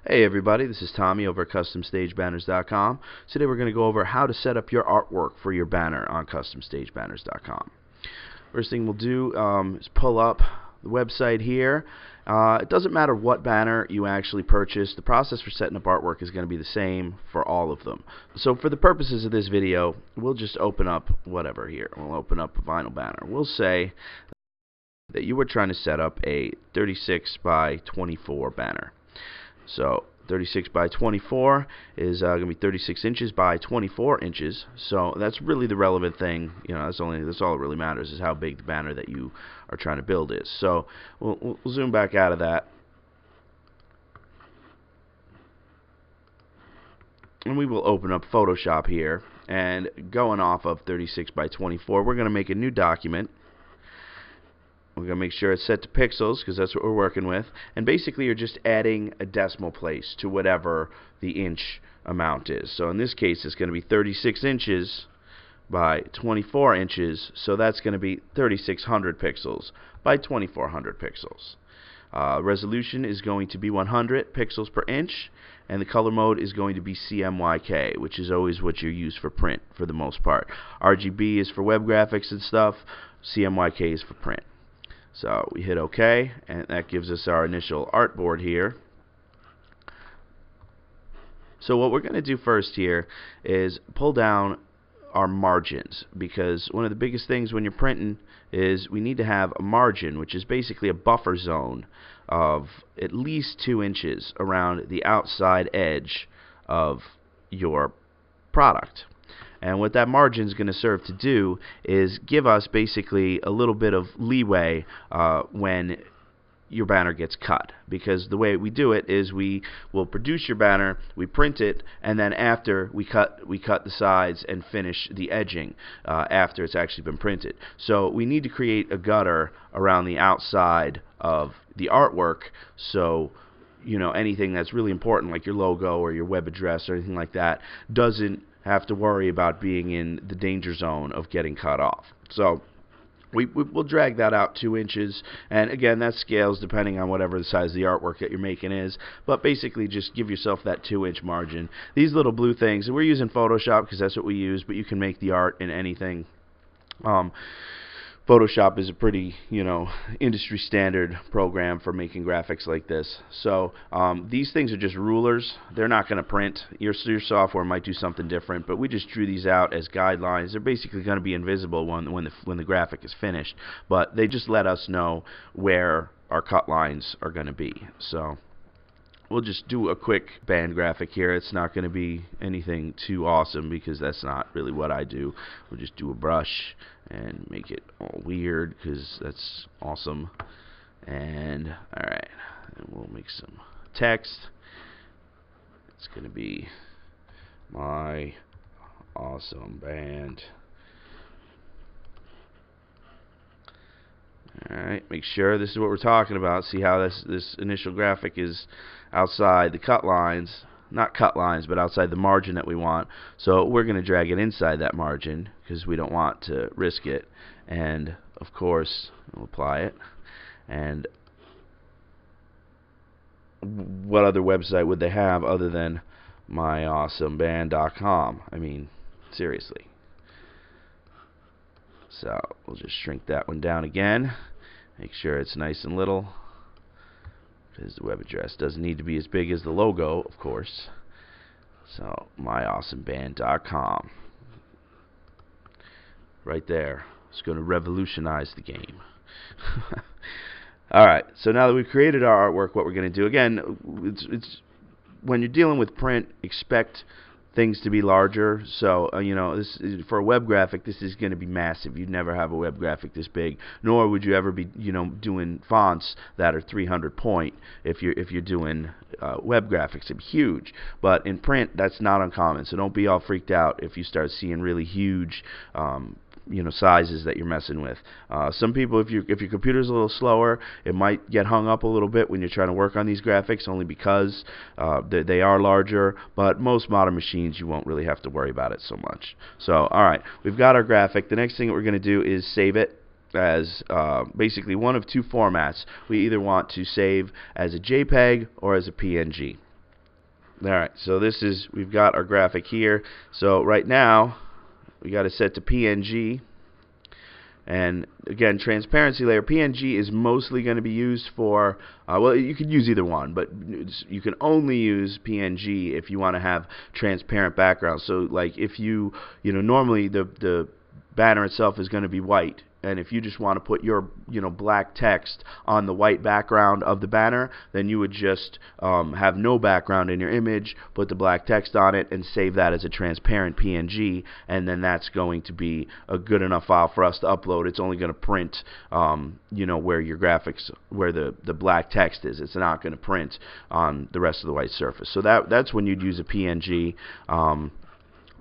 Hey everybody, this is Tommy over at CustomStageBanners.com. Today we're going to go over how to set up your artwork for your banner on CustomStageBanners.com. First thing we'll do is pull up the website here. It doesn't matter what banner you actually purchase. The process for setting up artwork is going to be the same for all of them. So for the purposes of this video, we'll just open up whatever here. We'll open up a vinyl banner. We'll say that you were trying to set up a 36 by 24 banner. So 36 by 24 is going to be 36 inches by 24 inches. So that's really the relevant thing. You know, that's all that really matters, is how big the banner that you are trying to build is. So we'll zoom back out of that, and we will open up Photoshop here. And going off of 36 by 24, we're going to make a new document. We're going to make sure it's set to pixels because that's what we're working with. And basically you're just adding a decimal place to whatever the inch amount is. So in this case it's going to be 36 inches by 24 inches. So that's going to be 3600 pixels by 2400 pixels. Resolution is going to be 100 pixels per inch. And the color mode is going to be CMYK, which is always what you use for print for the most part. RGB is for web graphics and stuff. CMYK is for print. So we hit OK, and that gives us our initial artboard here. So what we're going to do first here is pull down our margins, because one of the biggest things when you're printing is we need to have a margin, which is basically a buffer zone of at least 2 inches around the outside edge of your product. And what that margin is going to serve to do is give us basically a little bit of leeway when your banner gets cut. Because the way we do it is we will produce your banner, we print it, and then after we cut the sides and finish the edging after it's actually been printed. So we need to create a gutter around the outside of the artwork, so you know, anything that's really important, like your logo or your web address or anything like that, doesn't have to worry about being in the danger zone of getting cut off. So we'll drag that out 2 inches, and again that scales depending on whatever the size of the artwork that you're making is, but basically just give yourself that 2-inch margin. These little blue things, and we're using Photoshop because that's what we use, but you can make the art in anything. Photoshop is a pretty, industry standard program for making graphics like this. So these things are just rulers. They're not going to print. Your software might do something different, but we just drew these out as guidelines. They're basically going to be invisible when the graphic is finished, but they just let us know where our cut lines are going to be. So we'll just do a quick band graphic here. It's not going to be anything too awesome because that's not really what I do. We'll just do a brush and make it all weird because that's awesome. And alright, and we'll make some text. It's going to be my awesome band. Alright, make sure this is what we're talking about. See how this initial graphic is outside the cut lines. Not cut lines, but outside the margin that we want. So we're going to drag it inside that margin because we don't want to risk it. And of course, we'll apply it. And what other website would they have other than myawesomeband.com? I mean, seriously. So we'll just shrink that one down again. Make sure it's nice and little, because the web address doesn't need to be as big as the logo, of course. So myawesomeband.com, right there. It's going to revolutionize the game. Alright, so now that we've created our artwork, what we're going to do, again, it's when you're dealing with print, expect things to be larger. So this for a web graphic, this is going to be massive. You'd never have a web graphic this big, nor would you ever be doing fonts that are 300 point if you're doing web graphics. It'd be huge, but in print that's not uncommon. So don't be all freaked out if you start seeing really huge sizes that you're messing with. Some people, if your computer's a little slower, it might get hung up a little bit when you're trying to work on these graphics, only because they are larger. But most modern machines, you won't really have to worry about it so much. So alright, we've got our graphic. The next thing that we're going to do is save it as basically one of two formats. We either want to save as a JPEG or as a PNG. Alright, so we've got our graphic here. So right now, we got it set to PNG. And again, transparency layer, PNG is mostly going to be used for, well, you could use either one, but you can only use PNG if you want to have transparent background. So like if normally the banner itself is going to be white, and if you just want to put your black text on the white background of the banner, then you would just have no background in your image, put the black text on it, and save that as a transparent PNG, and then that's going to be a good enough file for us to upload. It's only going to print where your graphics, where the black text is. It's not going to print on the rest of the white surface. So that's when you'd use a PNG.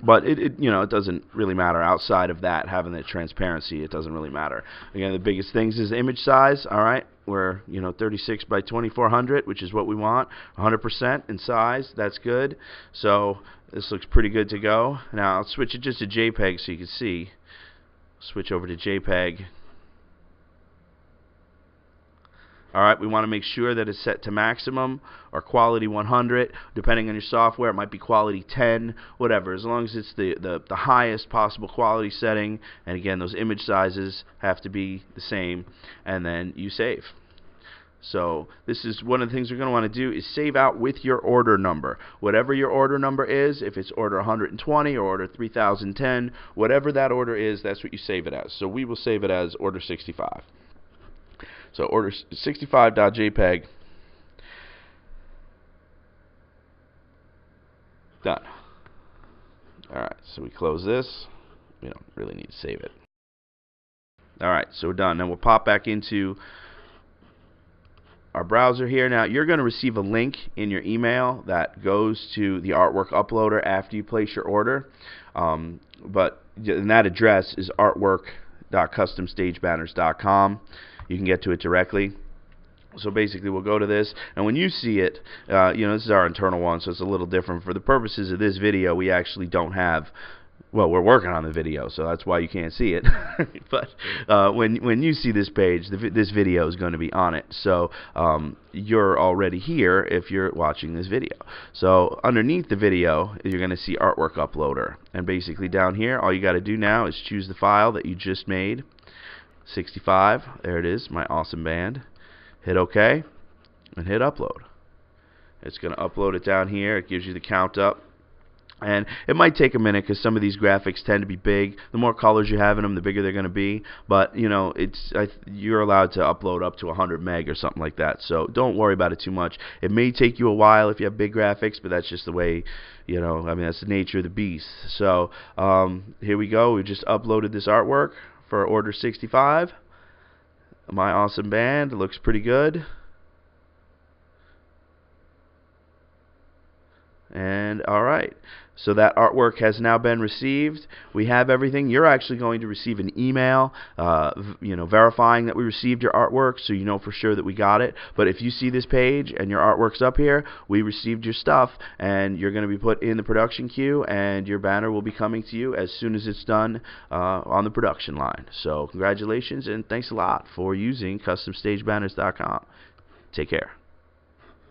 But it doesn't really matter outside of that, having the transparency. It doesn't really matter. Again, the biggest things is the image size. All right, we're 36 by 2400, which is what we want. 100% in size. That's good. So this looks pretty good to go. Now I'll switch it just to JPEG so you can see. Switch over to JPEG. Alright, we want to make sure that it's set to maximum or quality 100. Depending on your software, it might be quality 10, whatever. As long as it's the highest possible quality setting, and again, those image sizes have to be the same, and then you save. So this is one of the things you're going to want to do is save out with your order number. Whatever your order number is, if it's order 120 or order 3010, whatever that order is, that's what you save it as. So we will save it as order 65. So order 65.jpg. Done. Alright, so we close this. We don't really need to save it. Alright, so we're done. Now we'll pop back into our browser here. Now you're going to receive a link in your email that goes to the artwork uploader after you place your order. And that address is artwork.customstagebanners.com. You can get to it directly. So basically we'll go to this, and when you see it, this is our internal one, so it's a little different. For the purposes of this video, we actually don't have, well, we're working on the video, so that's why you can't see it. But when you see this page, this video is going to be on it. So you're already here if you're watching this video. So underneath the video, you're going to see Artwork Uploader. And basically down here, all you got to do now is choose the file that you just made. 65, there it is, my awesome band. Hit OK and hit upload. It's going to upload it down here. It gives you the count up, and it might take a minute because some of these graphics tend to be big. The more colors you have in them, the bigger they're going to be, but you're allowed to upload up to 100 meg or something like that, so don't worry about it too much. It may take you a while if you have big graphics, but that's just the way, that's the nature of the beast. So here we go. We just uploaded this artwork for order 65. My awesome band. It looks pretty good. And alright, so that artwork has now been received. We have everything. You're actually going to receive an email verifying that we received your artwork, so you know for sure that we got it. But if you see this page and your artwork's up here, we received your stuff, and you're going to be put in the production queue, and your banner will be coming to you as soon as it's done on the production line. So congratulations, and thanks a lot for using CustomStageBanners.com. Take care.